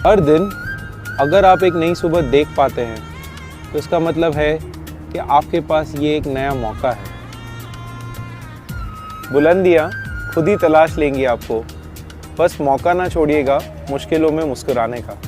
हर दिन अगर आप एक नई सुबह देख पाते हैं तो इसका मतलब है कि आपके पास ये एक नया मौका है। बुलंदियाँ खुद ही तलाश लेंगी आपको, बस मौका ना छोड़िएगा मुश्किलों में मुस्कुराने का।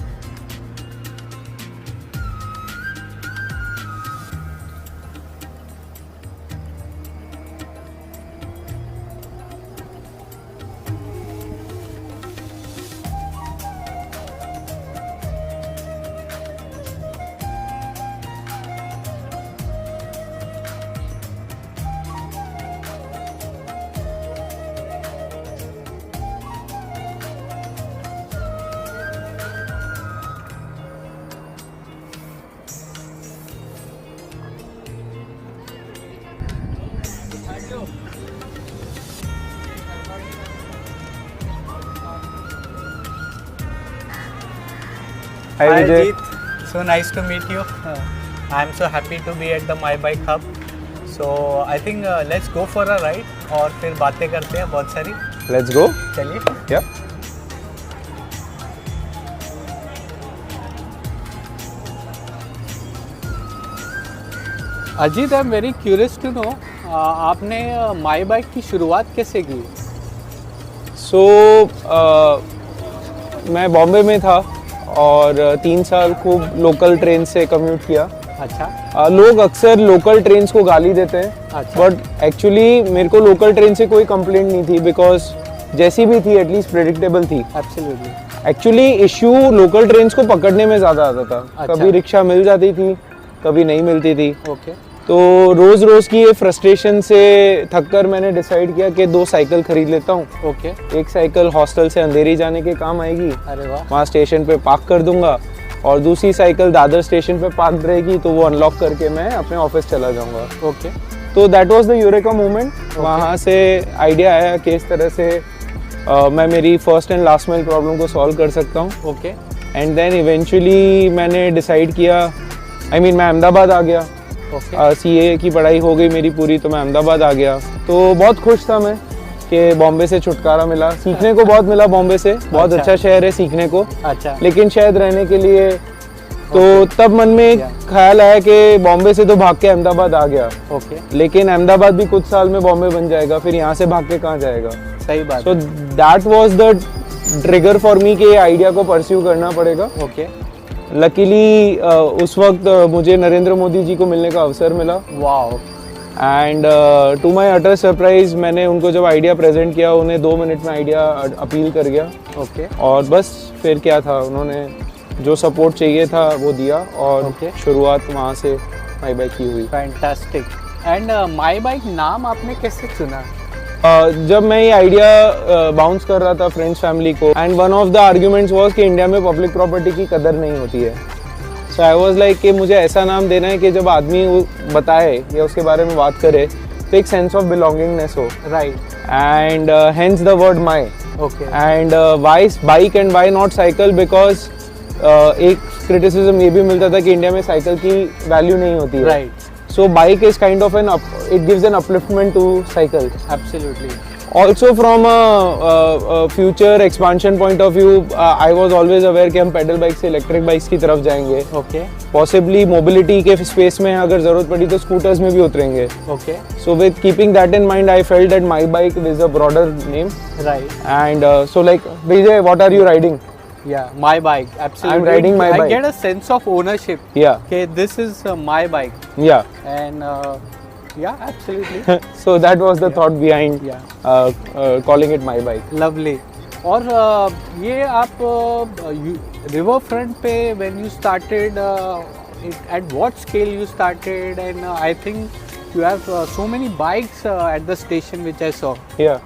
Hi Vijay. Jeet, so nice to meet you. I'm so happy to be at the My Bike Hub. So I think let's go for a ride और फिर बातें करते हैं बहुत सारी। Let's go. चलिए। Yeah. Ajit, I am very curious to know आपने my bike की शुरुआत कैसे की? मैं बॉम्बे में था और 3 साल खूब लोकल ट्रेन से कम्यूट किया। अच्छा। लोग अक्सर लोकल ट्रेन को गाली देते हैं, अच्छा। बट एक्चुअली मेरे को लोकल ट्रेन से कोई कंप्लेंट नहीं थी, बिकॉज जैसी भी थी एटलीस्ट प्रेडिक्टेबल थी। Absolutely. Actually issue local train को पकड़ने में ज़्यादा आता था। अच्छा। कभी रिक्शा मिल जाती थी, कभी नहीं मिलती थी। ओके। तो रोज़ रोज़ की ये फ्रस्ट्रेशन से थककर मैंने डिसाइड किया कि 2 साइकिल खरीद लेता हूँ। ओके। एक साइकिल हॉस्टल से अंधेरी जाने के काम आएगी, अरे वाह। वहाँ स्टेशन पे पार्क कर दूंगा, और दूसरी साइकिल दादर स्टेशन पे पार्क रहेगी, तो वो अनलॉक करके मैं अपने ऑफिस चला जाऊंगा। ओके। तो that was the eureka moment. वहाँ से आइडिया आया कि इस तरह से मैं मेरी first and last mile problem को सॉल्व कर सकता हूँ। ओके। एंड देन इवेंचुअली मैंने डिसाइड किया, मैं अहमदाबाद आ गया। CA की पढ़ाई हो गई मेरी पूरी, तो मैं अहमदाबाद आ गया। तो बहुत खुश था मैं कि बॉम्बे से छुटकारा मिला, सीखने को बहुत मिला बॉम्बे से। बहुत अच्छा शहर है सीखने को। अच्छा। लेकिन शायद रहने के लिए तो तब मन में एक ख्याल आया कि बॉम्बे से तो भाग के अहमदाबाद आ गया। ओके। लेकिन अहमदाबाद भी कुछ साल में बॉम्बे बन जाएगा, फिर यहाँ से भाग के कहाँ जाएगा। सही बात। So that was the trigger for me कि ये आइडिया को परस्यू करना पड़ेगा। ओके। लकीली उस वक्त मुझे नरेंद्र मोदी जी को मिलने का अवसर मिला। Wow. And to my utter surprise मैंने उनको जब आइडिया प्रेजेंट किया, उन्हें 2 मिनट में आइडिया अपील कर गया। ओके। और बस फिर क्या था, उन्होंने जो सपोर्ट चाहिए था वो दिया, और शुरुआत वहाँ से माई बाइक की हुई। फैंटास्टिक। एंड माई बाइक नाम आपने कैसे चुना? जब मैं ये आइडिया बाउंस कर रहा था फ्रेंड्स फैमिली को, and one of the arguments was कि इंडिया में पब्लिक प्रॉपर्टी की कदर नहीं होती है। सो आई वाज लाइक कि मुझे ऐसा नाम देना है कि जब आदमी बताए या उसके बारे में बात करे तो एक सेंस ऑफ बिलोंगिंगनेस हो। Right. And hence the word my. Okay. And why bike and why not cycle, because एक क्रिटिसिज्म ये भी मिलता था कि इंडिया में साइकिल की वैल्यू नहीं होती है। Right. So bike is kind of it gives an upliftment to cycle. Absolutely. Also from a future expansion point of view, I was always aware कि हम pedal bike से electric bikes की तरफ जाएंगे। Okay. Possibly mobility के space में अगर ज़रूरत पड़ी तो scooters में भी उतरेंगे। Okay. So with keeping that in mind, I felt that my bike is a broader name. Right. And so like, Vijay, what are you riding? Yeah, my bike. Absolutely. I'm riding my bike. I get a sense of ownership. Yeah. Okay, this is my bike. Yeah. And yeah, absolutely. So that was the thought behind calling it my bike. Lovely. और ये आप river front पे when you started, at what scale you started, and I think you have so many bikes at the station which I saw. Yeah.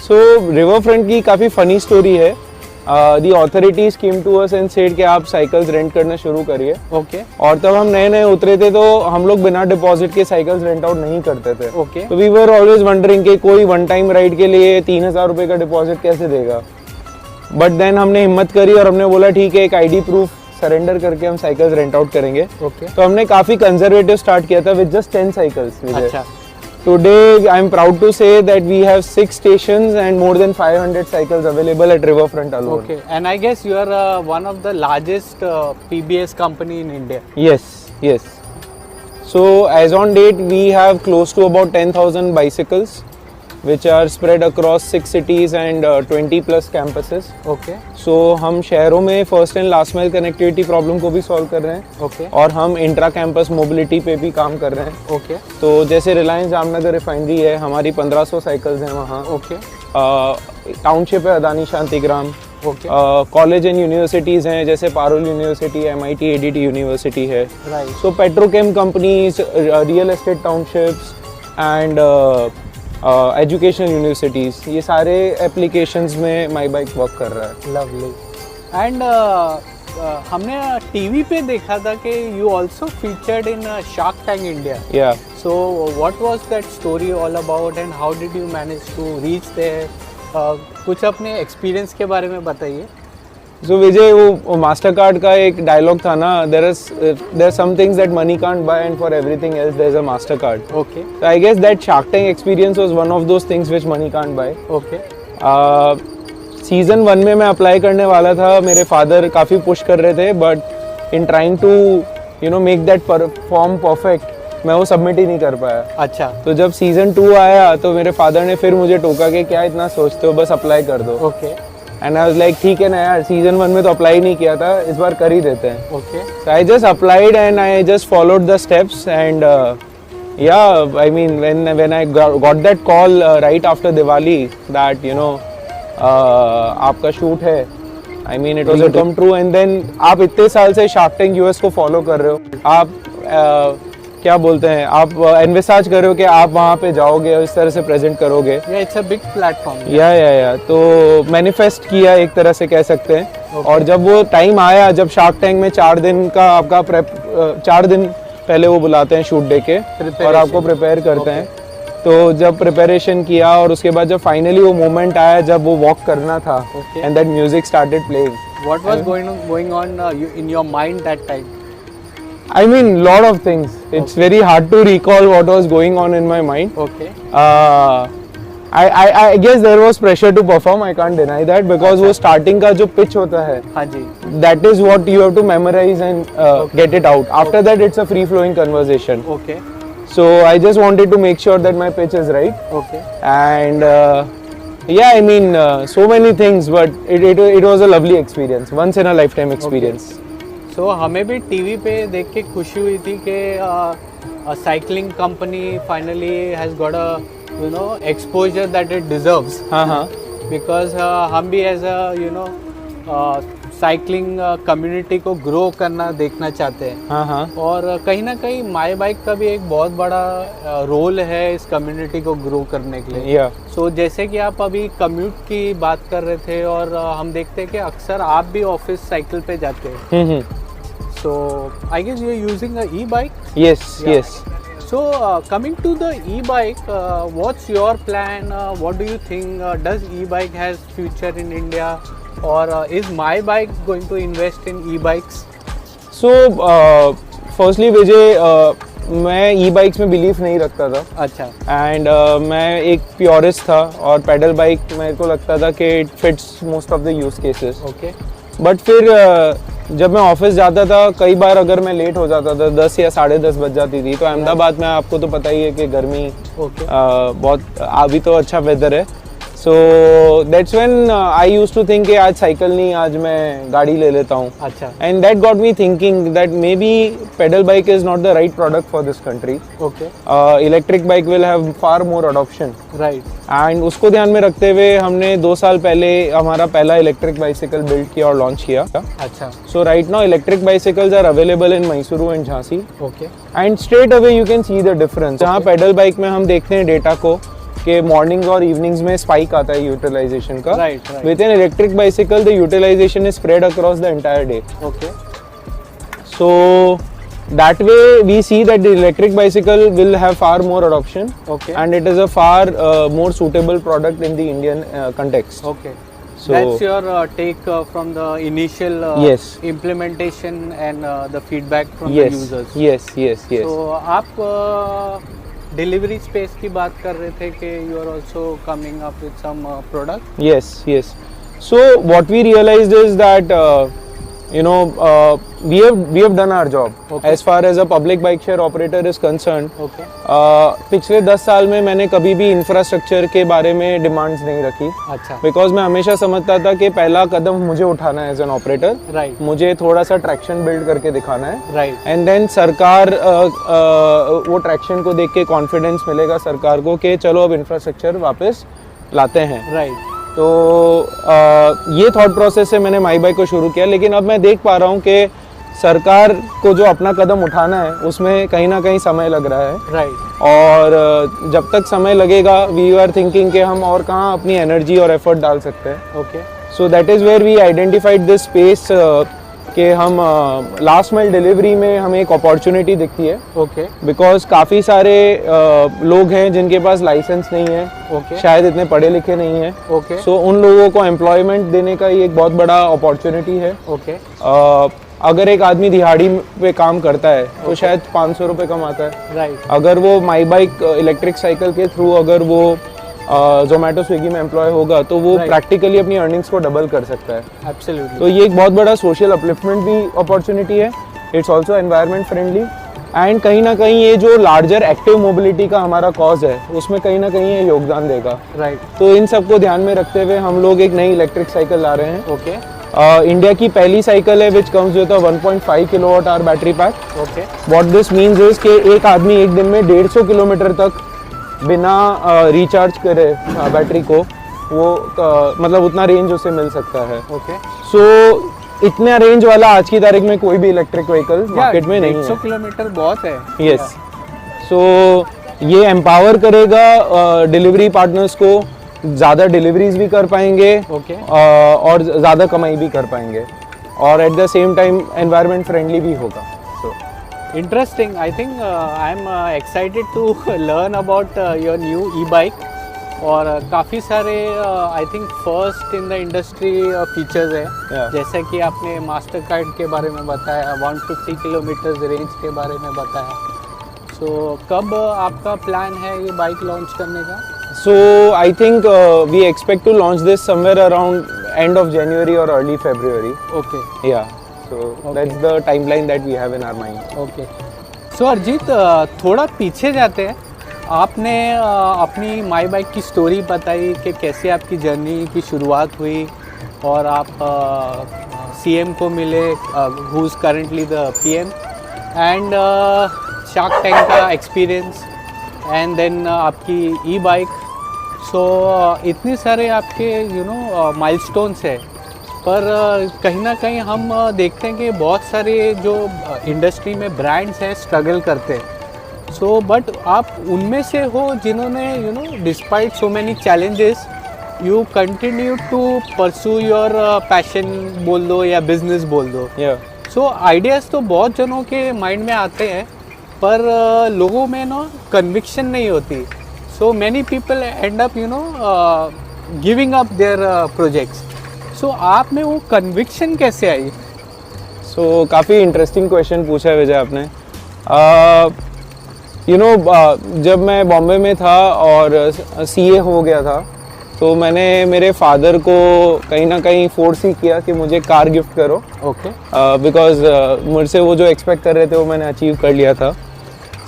So river front की काफ़ी funny story है। The authorities came to us and said कि आप cycles rent करना शुरू करिए। Okay. और तब हम नए नए उतरे थे, तो हम लोग बिना डिपॉजिट के साइकिल्स रेंट आउट नहीं करते थे। Okay. तो वी वर ऑलवेज वंडरिंग कि कोई वन टाइम राइड के लिए 3,000 रुपये का डिपॉजिट कैसे देगा। बट देन हमने हिम्मत करी और हमने बोला ठीक है, एक ID प्रूफ सरेंडर करके हम साइकिल्स रेंट आउट करेंगे। Okay. तो हमने काफ़ी कंजर्वेटिव स्टार्ट किया था विद जस्ट 10 साइकिल्स। अच्छा। Today, I'm proud to say that we have 6 stations and more than 500 cycles available at Riverfront alone. Okay, and I guess you are one of the largest PBS company in India. Yes, yes. So as on date, we have close to about 10,000 bicycles, which are spread across 6 cities and 20 plus campuses. Okay, So हम शहरों में first and last mile connectivity problem को भी solve कर रहे हैं okay, और हम इंट्रा कैंपस मोबिलिटी पे भी काम कर रहे हैं. okay, तो जैसे रिलायंस जामनगर रिफाइनरी है, हमारी 1500 साइकिल्स हैं वहाँ. okay, टाउनशिप है Adani Shantigram. okay, college and universities हैं जैसे Parul university, MIT ADT university है. right. So Petrochem companies, real estate townships and educational universities, ये सारे एप्लीकेशंस में माई बाइक वर्क कर रहा है. Lovely. And हमने टीवी पे देखा था कि you also featured in Shark Tank India. या So what was that story all about and how did you manage to reach there? कुछ अपने एक्सपीरियंस के बारे में बताइए. सो विजय, वो मास्टर कार्ड का एक डायलॉग था ना, there are some things that money can't buy and for everything else there is a Mastercard. Okay, So I guess that Shark Tank experience was one of those things which money can't buy. okay, season 1 में मैं apply करने वाला था, मेरे father काफ़ी push कर रहे थे, but in trying to make that form perfect मैं वो सबमिट ही नहीं कर पाया. अच्छा, तो जब सीजन 2 आया तो मेरे फादर ने फिर मुझे टोका कि क्या इतना सोचते हो, बस अप्लाई कर दो. okay, and I was like ठीक है ना यार, सीजन 1 में तो अप्लाई नहीं किया था, इस बार कर ही देते हैं. okay, So I just applied and I just followed the steps and yeah, I mean when I got that call right after Diwali that आपका शूट है, I mean it was a come true. and then आप इतने साल से shark tank US को follow कर रहे हो, आप क्या बोलते हैं, आप एनविसाज कर रहे हो कि आप वहाँ पे जाओगे और इस तरह से प्रेजेंट करोगे. yeah, it's a big platform. या तो मैनिफेस्ट किया एक तरह से कह सकते हैं. और जब वो टाइम आया, जब शार्क टैंक में 4 दिन का आपका 4 दिन पहले वो बुलाते हैं शूट डे के और आपको प्रिपेयर करते हैं. तो जब प्रिपरेशन किया और उसके बाद जब फाइनली वो मोमेंट आया जब वो वॉक करना था and that music started playing. What was going on in your mind that time? I mean, lot of things. It's very hard to recall what was going on in my mind. Okay, I guess there was pressure to perform. I can't deny that because वो starting का जो pitch होता है, हाँ जी, that is what you have to memorize and get it out. After that, it's a free flowing conversation. okay, So I just wanted to make sure that my pitch is right. okay, And yeah, I mean, so many things, but it was a lovely experience, once in a lifetime experience. so हमें भी TV पे देख के खुशी हुई थी कि cycling company finally has got a exposure that it deserves. हाँ हाँ. बिकॉज हम भी एज अ साइकिलिंग कम्युनिटी को ग्रो करना देखना चाहते हैं. हाँ हाँ. और कहीं ना कहीं माई बाइक का भी एक बहुत बड़ा रोल है इस कम्युनिटी को ग्रो करने के लिए. Yeah. सो जैसे कि आप अभी कम्यूट की बात कर रहे थे और हम देखते हैं कि अक्सर आप भी ऑफिस साइकिल पे जाते हैं. So I guess you are using a e bike. Yes, Yeah. yes. So coming to the e-bike, what's your plan? What do you think? Does e-bike has future in India, or is my bike going to invest in e-bikes? So, firstly विजय, मैं ई bikes में believe नहीं रखता था अच्छा, and मैं एक purest था और पेडल बाइक मेरे को लगता था कि it fits most of the use cases. Okay, but फिर जब मैं ऑफिस जाता था कई बार अगर मैं लेट हो जाता था 10 या 10:30 बज जाती थी. तो अहमदाबाद में आपको तो पता ही है कि गर्मी ओके, बहुत, अभी तो अच्छा वेदर है. So that's when I used to think कि आज साइकिल नहीं, आज मैं गाड़ी ले लेता हूँ. अच्छा, And that got me thinking that maybe pedal bike is not the right product for this country. Okay, Electric bike will have far more adoption. Right, And उसको ध्यान में रखते हुए हमने 2 साल पहले हमारा पहला इलेक्ट्रिक बाइसिकल बिल्ड किया और लॉन्च किया. अच्छा, So right now electric bicycles are available in Mysuru and Jhansi. Okay, And straight away you can see the difference. जहाँ pedal bike में हम देखते हैं डेटा को कि मॉर्निंग्स और इवनिंग्स में स्पाइक आता है यूटिलाइजेशन का. Right, right. With an electric bicycle the utilization is spread across the entire day. Okay, So that way we see that the electric bicycle will have far more adoption okay, and it is a far more suitable product in the Indian context. Okay. So That's your take from the initial Yes. implementation and the feedback from yes, the users. yes, yes, yes. So आप delivery space की बात कर रहे थे कि you are also coming up with some product. Yes. So what we realized is that we have done our job. Okay. As far as a public bike share operator is concerned. Okay. पिछले 10 साल में मैंने कभी भी infrastructure के बारे में demands नहीं रखी. अच्छा. बिकॉज मैं हमेशा समझता था कि पहला कदम मुझे उठाना है एज एन ऑपरेटर. राइट. मुझे थोड़ा सा ट्रैक्शन बिल्ड करके दिखाना है. राइट. एंड देन सरकार वो ट्रैक्शन को देख के कॉन्फिडेंस मिलेगा सरकार को कि चलो अब इंफ्रास्ट्रक्चर वापस लाते हैं. राइट. तो ये थॉट प्रोसेस से मैंने माई बाइक को शुरू किया. लेकिन अब मैं देख पा रहा हूँ कि सरकार को जो अपना कदम उठाना है उसमें कहीं ना कहीं समय लग रहा है. राइट. और जब तक समय लगेगा वी आर थिंकिंग कि हम और कहाँ अपनी एनर्जी और एफर्ट डाल सकते हैं. Okay. So that is where we identified this space कि हम लास्ट माइल डिलीवरी में हमें एक अपॉर्चुनिटी दिखती है. ओके. बिकॉज काफ़ी सारे लोग हैं जिनके पास लाइसेंस नहीं है. ओके. शायद इतने पढ़े लिखे नहीं हैं. ओके. सो उन लोगों को एम्प्लॉयमेंट देने का ये एक बहुत बड़ा अपॉर्चुनिटी है. ओके. अगर एक आदमी दिहाड़ी पे काम करता है तो शायद 500 रुपये कमाता है. राइट. अगर वो माई बाइक इलेक्ट्रिक साइकिल के थ्रू अगर वो जोमेटो स्विगी में एम्प्लॉय होगा तो वो प्रैक्टिकली अपनी अर्निंग्स को डबल कर सकता है. एब्सोल्युटली. तो ये एक बहुत बड़ा सोशल अपलिफ्टमेंट भी अपॉर्चुनिटी है. It's also environment friendly. And कहीं ना कहीं ये जो लार्जर एक्टिव मोबिलिटी का हमारा कॉज है उसमें कहीं ना कहीं ये योगदान देगा. राइट. तो इन सबको ध्यान में रखते हुए हम लोग एक नई इलेक्ट्रिक साइकिल ला रहे हैं. ओके. इंडिया की पहली साइकिल है which comes with 1.5 kilowatt hour battery pack. Okay. What this means is कि एक आदमी एक दिन में 150 किलोमीटर तक बिना रिचार्ज करे बैटरी को वो मतलब उतना रेंज उसे मिल सकता है. ओके. सो इतना रेंज वाला आज की तारीख में कोई भी इलेक्ट्रिक व्हीकल मार्केट में नहीं है. 150 किलोमीटर बहुत है. यस. सो ये एम्पावर करेगा डिलीवरी पार्टनर्स को. ज़्यादा डिलीवरीज भी कर पाएंगे. ओके. और ज़्यादा कमाई भी कर पाएंगे और at the same time environment friendly भी होगा. सो Interesting. I think I am excited to learn about your new e-bike. और काफ़ी सारे I think first in the industry features है. Yeah. जैसे कि आपने मास्टर कार्ड के बारे में बताया, 150 किलोमीटर रेंज के बारे में बताया. सो कब आपका प्लान है ये बाइक लॉन्च करने का? So I think we expect to launch this somewhere around end of January or early February. Okay. Yeah. So that's the timeline that we have in our mind. Okay. So Arijit, थोड़ा पीछे जाते हैं. आपने अपनी my bike की story बताई कि कैसे आपकी जर्नी की शुरुआत हुई और आप सीएम को मिले, who is currently the PM, and shark tank का एक्सपीरियंस, एंड देन आपकी ई बाइक. सो इतने सारे आपके माइलस्टोन्स है. पर कहीं ना कहीं हम देखते हैं कि बहुत सारे जो इंडस्ट्री में ब्रांड्स हैं स्ट्रगल करते हैं. सो बट आप उनमें से हो जिन्होंने despite so many challenges you continue to pursue your passion बोल दो या बिजनेस बोल दो. सो आइडियाज़ तो बहुत जनों के माइंड में आते हैं पर लोगों में कन्विक्शन नहीं होती. So many people end up giving up their projects. सो आप में वो कन्विक्शन कैसे आई? सो काफ़ी इंटरेस्टिंग क्वेश्चन पूछा है विजय आपने. जब मैं बॉम्बे में था और सीए हो गया था तो मैंने मेरे फादर को कहीं ना कहीं फोर्स ही किया कि मुझे कार गिफ्ट करो. ओके. बिकॉज मुझसे वो जो एक्सपेक्ट कर रहे थे वो मैंने अचीव कर लिया था.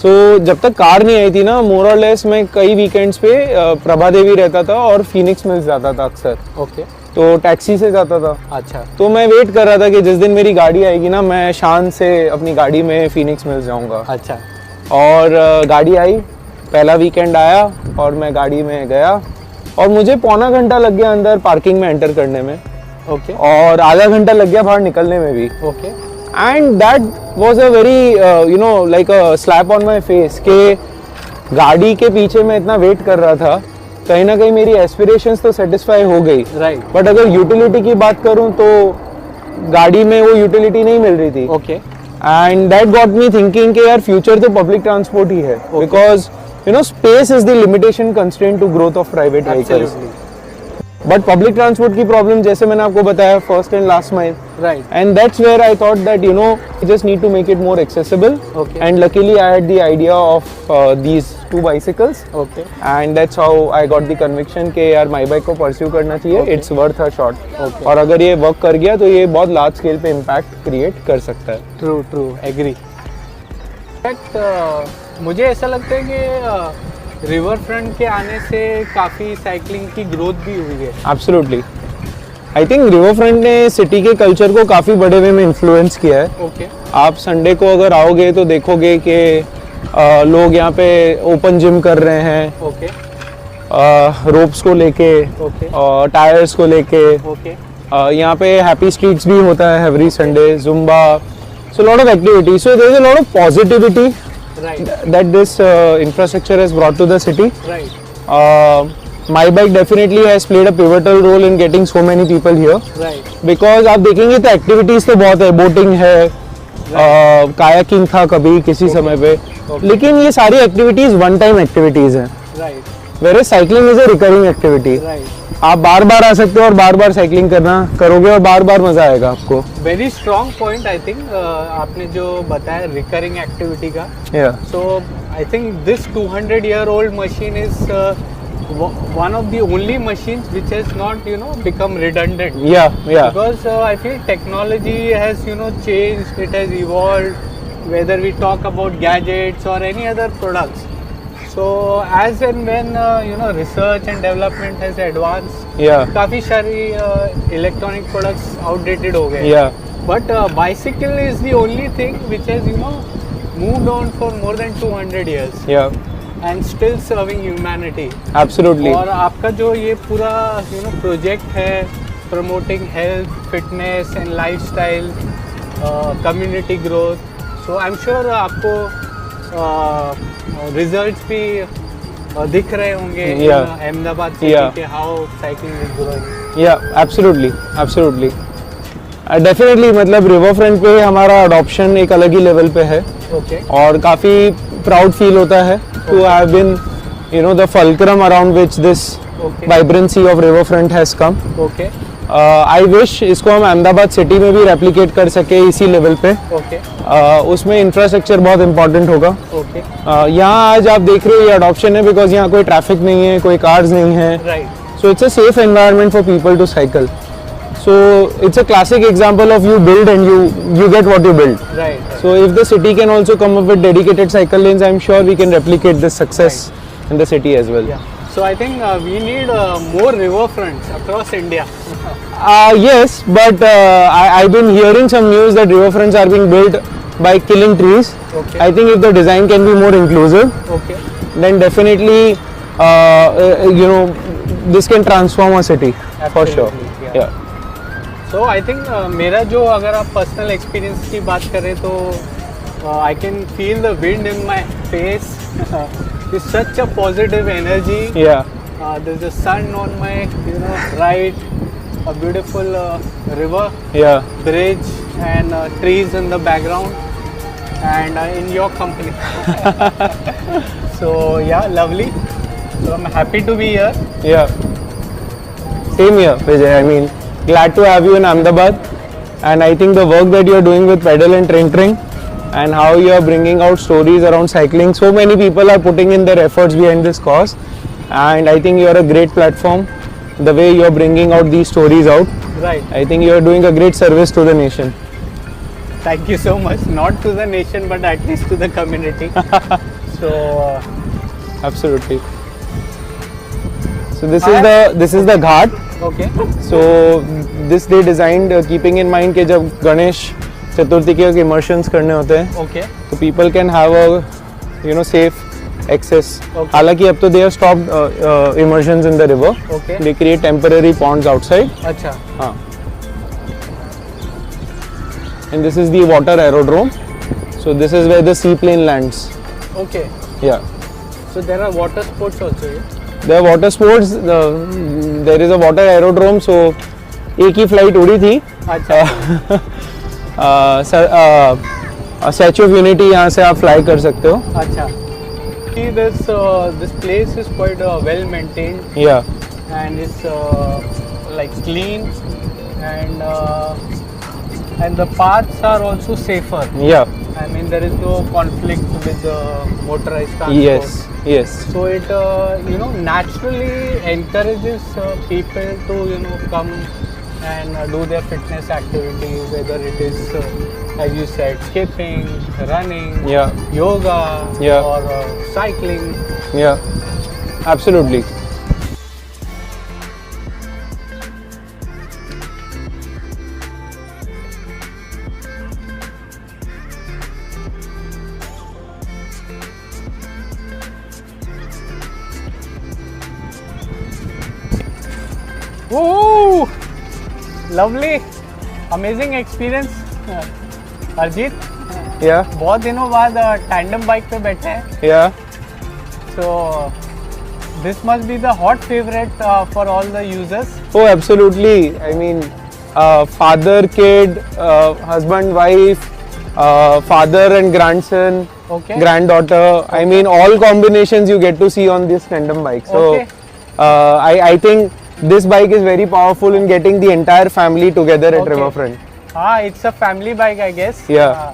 सो जब तक कार नहीं आई थी ना, मोर और लेस मैं कई वीकेंड्स पे प्रभा देवी रहता था और फिनिक्स मिल्स जाता था अक्सर. ओके. तो टैक्सी से जाता था. अच्छा. तो मैं वेट कर रहा था कि जिस दिन मेरी गाड़ी आएगी ना मैं शान से अपनी गाड़ी में फिनिक्स मिल्स जाऊंगा. अच्छा. और गाड़ी आई, पहला वीकेंड आया और मैं गाड़ी में गया और मुझे पौना घंटा लग गया अंदर पार्किंग में एंटर करने में. ओके. और आधा घंटा लग गया बाहर निकलने में भी. Okay. And that was a very like a slap on my face कि गाड़ी के पीछे मैं इतना वेट कर रहा था. कहीं ना कहीं मेरी एस्पिरेशंस तो सेटिस्फाई हो गई. राइट. बट अगर यूटिलिटी की बात करूं तो गाड़ी में वो यूटिलिटी नहीं मिल रही थी. Okay. And that got me thinking कि यार फ्यूचर तो पब्लिक ट्रांसपोर्ट ही है. Because space is the limitation constraint to growth of private vehicles. But public transport की प्रॉब्लम जैसे मैंने आपको बताया first and last mile. Right. And that's where I thought that, you know, I just need to make it more accessible. Okay. And luckily I had the idea of these two bicycles. Okay. And that's how I got the conviction कि यार my bike को pursue करना चाहिए. Okay. It's worth a shot. Okay. और अगर ये work कर गया तो ये बहुत large scale पे impact create कर सकता है. True, agree. But मुझे ऐसा लगता है कि रिवर फ्रंट के आने से काफ़ी साइकिलिंग की ग्रोथ भी हुई है. Absolutely. I think river front ने सिटी के कल्चर को काफ़ी बड़े वे में इन्फ्लुएंस किया है. ओके. आप संडे को अगर आओगे तो देखोगे कि लोग यहाँ पे ओपन जिम कर रहे हैं. ओके. रोप्स को लेके, ओके. टायर्स को लेके. ओके. यहाँ पे हैप्पी स्ट्रीट्स भी होता है every Sunday, Zumba. So lot of activity. So there is a lot of positivity that this infrastructure has brought to the city. Right. My bike definitely has played a pivotal role in getting so many people here. Right. Because आप देखेंगे तो activities तो बहुत है. Boating है, kayaking था कभी किसी समय पे. लेकिन ये सारी एक्टिविटीज वन टाइम एक्टिविटीज हैं. Right. Where cycling is a recurring activity. Right. आप बार बार आ सकते हो और बार बार साइकिलिंग करना करोगे और बार बार मजा आएगा आपको. Very strong point I think आपने जो बताया रिकरिंग एक्टिविटी का. So I think this 200-year-old machine is one of the only machines which has not become redundant. Yeah. Because I feel technology has changed, it has evolved, whether we talk about gadgets or any other products. So as and when research and development has advanced, काफी सारी electronic products outdated हो गए. But bicycle is the only thing which has moved on for more than 200 years. And still serving humanity. Absolutely. और आपका जो ये पूरा project है promoting health, fitness and lifestyle, community growth. So I'm sure आपको results भी दिख रहे होंगे अहमदाबाद सिटी के how cycling is growing. Absolutely definitely. मतलब रिवर फ्रंट पे हमारा अडॉप्शन एक अलग ही लेवल पे है. Okay. और काफ़ी प्राउड फील होता है to have been the fulcrum around which this vibrancy of river front has come. Okay. I wish इसको हम अहमदाबाद सिटी में भी रेप्लिकेट कर सके इसी लेवल पे. ओके. उसमें इंफ्रास्ट्रक्चर बहुत इंपॉर्टेंट होगा. ओके. यहाँ आज आप देख रहे हो ये अडॉप्शन है बिकॉज यहाँ कोई ट्रैफिक नहीं है, कोई कार्स नहीं है. Right. So it's a safe environment for people to cycle. So it's a classic example of you build and you get what you build. Right. So if the city can also come up with dedicated cycle lanes, I'm sure we can replicate this success in the city as well. Yeah. So I think we need more river fronts across India. Yes, but I've been hearing some news that river fronts are being built by killing trees. Okay. I think if the design can be more inclusive, okay, then definitely this can transform a city. Absolutely, for sure. Yeah. So I think मेरा जो अगर आप personal experience की बात करें तो I can feel the wind in my face. It's such a positive energy. Yeah. There's the sun on my right, a beautiful river, Yeah. bridge and trees in the background and in your company. So yeah, lovely. So I'm happy to be here. Yeah. Same here, Vijay. I mean, glad to have you in Ahmedabad, and I think the work that you are doing with Pedal and Tring and how you are bringing out stories around cycling. So many people are putting in their efforts behind this cause, and I think you are a great platform. The way you are bringing out these stories out, Right. I think you are doing a great service to the nation. Thank you so much. Not to the nation, but at least to the community. So Absolutely. So this is the ghat. okay. So this they designed keeping in mind कि जब गणेश चतुर्थी के इमर्शंस करने होते हैं Okay. तो people can have a safe access. Okay. हालांकि अब तो they have stopped immersions in the river. Okay. They create temporary ponds outside. अच्छा. हाँ. And this is the water aerodrome. So this is where the seaplane lands. Okay. Yeah. So there are water sports also here. There are water sports. There is a water aerodrome. So एक ही flight उड़ी थी. अच्छा. Statue of unity यहाँ से आप fly कर सकते हो. अच्छा. See this place is quite well maintained. Yeah. And it's like clean and and the paths are also safer. Yeah. I mean, there is no conflict with the motorized transport. Yes. Yes. So it naturally encourages people to come and do their fitness activities, whether it is as you said, skipping, running, Yeah. yoga, Yeah. or cycling. Yeah. Absolutely. Woo! Lovely, amazing experience. अर्जित, Yeah. बहुत दिनों बाद tandem bike पे बैठे हैं. Yeah. So this must be the hot favorite for all the users. Oh, absolutely. I mean, father, kid, husband, wife, father and grandson, Okay. granddaughter. I mean, all combinations you get to see on this tandem bike. So, Okay. I think this bike is very powerful in getting the entire family together at Okay. Riverfront. हाँ, it's a family bike, I guess. Yeah.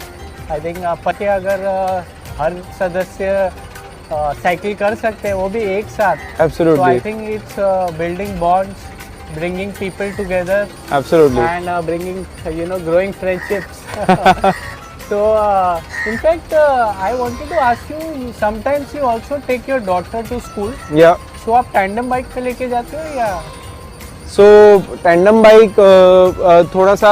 I think पति अगर हर सदस्य cycle कर सकते हैं, वो भी एक साथ. So I Absolutely. think it's building bonds, bringing people together, Absolutely. and bringing growing friendships. So in fact, I wanted to ask you. Sometimes you also take your daughter to school. Yeah. So आप tandem bike पे लेके जाते हो या? So tandem bike थोड़ा सा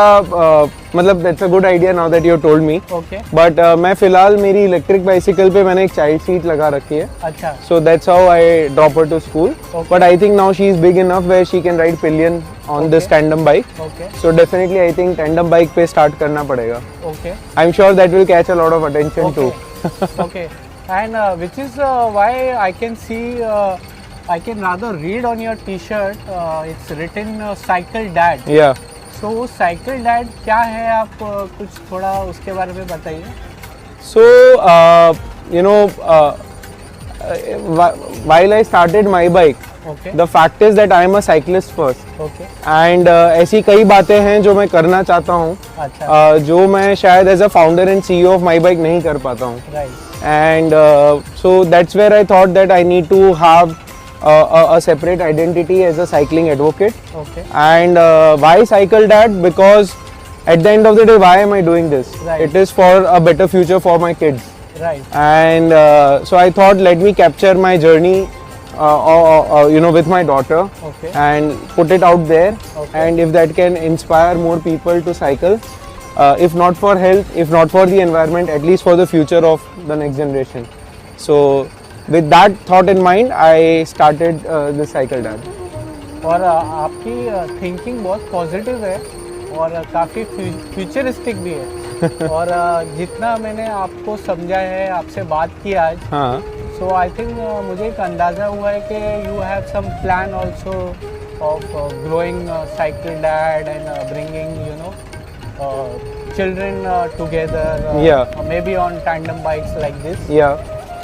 मतलब that's a good idea now that you told me. Okay. But मैं फिलहाल मेरी इलेक्ट्रिक बाइसिकल पे मैंने एक चाइल्ड सीट लगा रखी है. अच्छा. So that's how I drop her to school. Okay. But I think now she is big enough where she can ride pillion on this Okay. tandem bike. Okay. So definitely I think tandem bike पे start करना पड़ेगा. Okay. I'm sure that will catch a lot of attention Okay. too. Okay. And which is why I can see, I can rather read on your T-shirt. It's written "Cycle Dad." Yeah. So वो Cycle Dad क्या है? आप कुछ थोड़ा उसके बारे में बताइए. So you know, while I started my bike, Okay. the fact is that I am a cyclist first. Okay. And ऐसी कई बातें हैं जो मैं करना चाहता हूँ, अच्छा. जो मैं शायद as a founder and CEO of my bike नहीं कर पाता हूँ. Right. And so that's where I thought that I need to have a separate identity as a cycling advocate. Okay. And why Cycle Dad? Because at the end of the day, why am I doing this? Right. It is for a better future for my kids. Right. And so I thought, let me capture my journey, with my daughter, Okay. and put it out there. Okay. And if that can inspire more people to cycle, if not for health, if not for the environment, at least for the future of the next generation. So with that thought in mind, I started the Cycle Dad. और आपकी thinking बहुत positive है और काफ़ी futuristic भी है. और जितना मैंने आपको समझा है, आपसे बात की आज, हाँ. सो आई थिंक मुझे एक अंदाज़ा हुआ है कि you have some plan also of growing cycle dad and bringing children together, Yeah. maybe on tandem bikes like this. Yeah.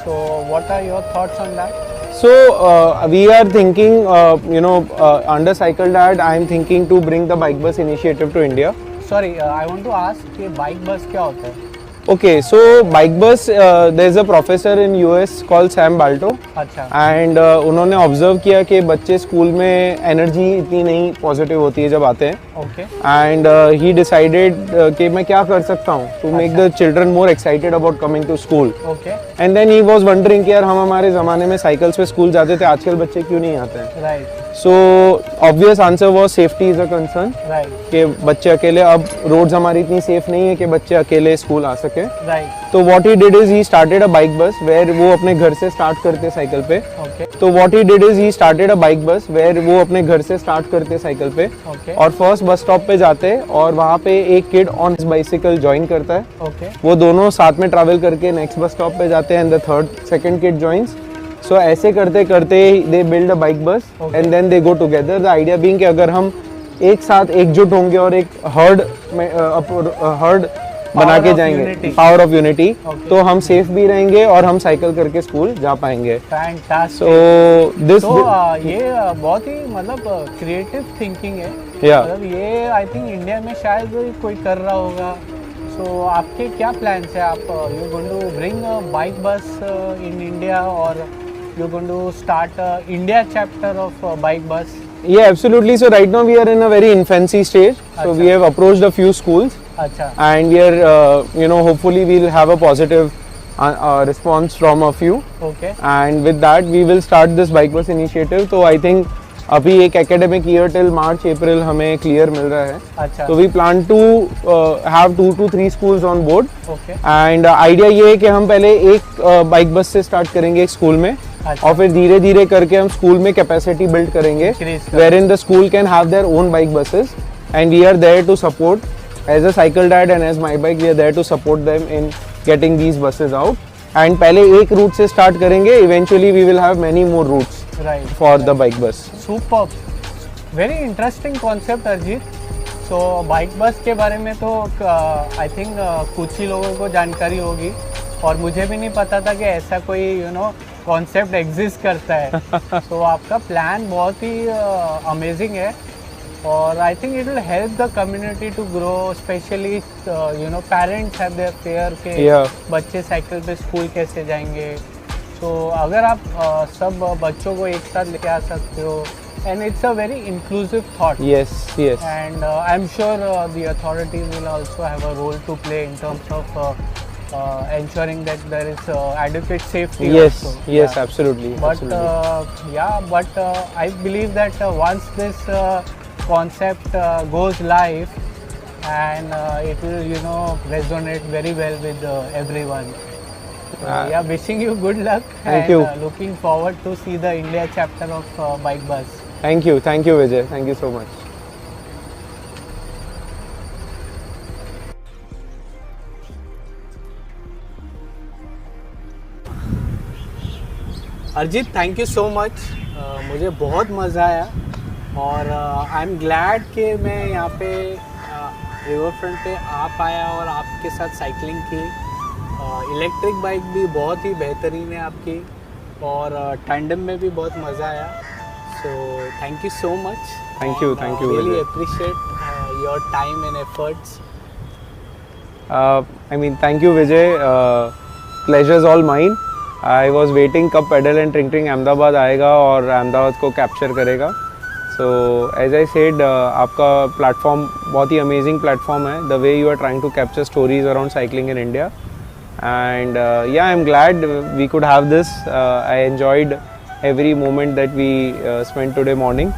So what are your thoughts on that? So we are thinking, under Cycle Dad, I am thinking to bring the bike bus initiative to India. Sorry, I want to ask कि bike bus क्या होता है? Okay, so bike bus, there is a professor in US called Sam Balto. अच्छा. And उन्होंने observe किया कि बच्चे school में एनर्जी इतनी नहीं पॉजिटिव होती है जब आते हैं. Okay. एंड ही डिसाइडेड कि मैं क्या कर सकता हूँ to make the children more excited about coming to school. Okay. And then he was wondering कि यार हम हमारे ज़माने में साइकिल्स पे स्कूल जाते थे, आजकल बच्चे क्यों नहीं आते हैं. Right. So obvious answer was safety is a concern. Right. कि बच्चे अकेले, अब रोड्स हमारी इतनी सेफ नहीं है कि बच्चे अकेले स्कूल आ सके. Right. तो what he did is he started a bike बस वेयर वो अपने घर से स्टार्ट करते साइकिल पे. Okay. तो what he did is he started a bike बस वेयर वो अपने घर से स्टार्ट करते साइकिल पे Okay. और फर्स्ट बस स्टॉप पे जाते और वहाँ पे एक किड ऑन बाइसिकल ज्वाइन करता है. Okay. वो दोनों साथ में ट्रैवल करके नेक्स्ट बस स्टॉप पे जाते हैं and the second kid joins. So ऐसे करते करते they build a bike bus Okay. And then they go together. The idea being कि अगर हम एक साथ एकजुट होंगे और एक हर्ड बना के of जाएंगे, unity. Power of unity. Okay. तो हम सेफ भी रहेंगे और हम साइकिल करके स्कूल जा पाएंगे। Fantastic. सो दिस तो ये बहुत ही मतलब क्रिएटिव थिंकिंग है। या मतलब ये आई थिंक इंडिया में शायद कोई कर रहा होगा। सो आपके क्या प्लान्स है? आप you going to bring bike bus in India और you going to start India chapter of bike bus? Yeah, absolutely. So right now we are in a very infancy stage. So we Acha. have approached a few schools, अच्छा and we are, hopefully we'll have a positive response from a few. Okay And with that, we will start this bike bus initiative. So I think अभी एक academic year till March, April हमें clear मिल रहा है. अच्छा So we plan to have 2 to 3 schools on board. Okay And idea ये है कि हम पहले एक bike bus से start करेंगे एक स्कूल में. अच्छा और फिर धीरे धीरे करके हम स्कूल में कैपेसिटी बिल्ड करेंगे Increase करेंगे। Where in the school can have their own bike buses and we are there to support as a cycle dad and as my bike we are there to support them in getting these buses out and पहले एक route से start करेंगे eventually we will have many more routes right for the bike bus super very interesting concept Arijit. So bike बस के बारे में तो I think कुछ ही लोगों को जानकारी होगी और मुझे भी नहीं पता था कि ऐसा कोई कॉन्सेप्ट एग्जिस्ट करता है। सो आपका प्लान बहुत ही अमेजिंग है और I think it will help the community to grow specially parents have their fair के Yeah. बच्चे साइकिल पे स्कूल कैसे जाएंगे। तो अगर आप सब बच्चों को एक साथ लेके आ सकते हो and it's a very inclusive thought yes yes and I'm sure the authorities will also have a role to play in terms of ensuring that there is adequate safety yes also. Yes Yeah. Absolutely But I believe that once this concept goes live and it will resonate very well with everyone. Yeah, wishing you good luck Thank and you. Looking forward to see the India chapter of Bike Bus. Thank you Vijay thank you so much Arijit thank you so much. मुझे बहुत मज़ा आया और I am glad कि मैं यहाँ पे river front पे आ पाया और आपके साथ साइकिलिंग की। इलेक्ट्रिक बाइक भी बहुत ही बेहतरीन है आपकी और टैंडम में भी बहुत मज़ा आया। So thank you so much. Thank you, really Vijay. Appreciate your time and efforts. I mean, thank you, Vijay. Pleasure's all mine. I was waiting कब pedal and Tring अहमदाबाद आएगा और अहमदाबाद को कैप्चर करेगा. So as I said, आपका platform बहुत ही amazing platform है. The way you are trying to capture stories around cycling in India. And yeah, I'm glad we could have this. I enjoyed every moment that we spent today morning.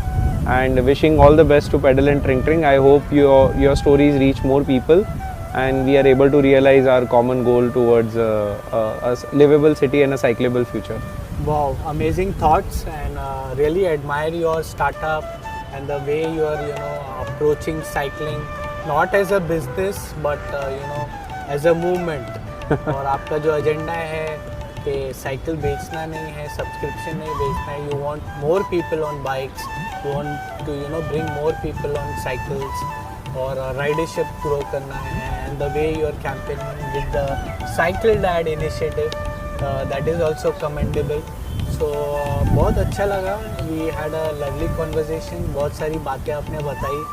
And wishing all the best to Pedal and Tring. I hope your stories reach more people. And we are able to realize our common goal towards a livable city and a cyclable future. Wow, amazing thoughts and really admire your startup and the way you are approaching cycling not as a business but as a movement. और आपका जो agenda है कि cycle बेचना नहीं है, subscription नहीं बेचना है, you want more people on bikes, you want to bring more people on cycles और राइडरशिप ग्रो करना है and the way you are campaigning with the cycle dad initiative that is also commendable. So बहुत अच्छा लगा। We had a lovely conversation, बहुत सारी बातें आपने बताई।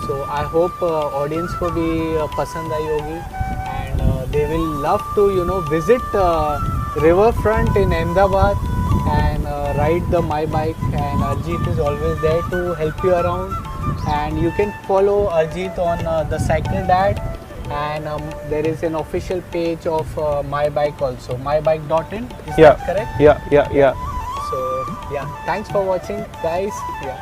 सो आई होप ऑडियंस को भी पसंद आई होगी and they will love to visit river front in Ahmedabad and ride the my bike and Arjit is always there to help you around and you can follow Arjit on the Cycle Dad and there is an official page of my bike also, mybike.in, is that correct? Yeah. So yeah, thanks for watching guys. Yeah.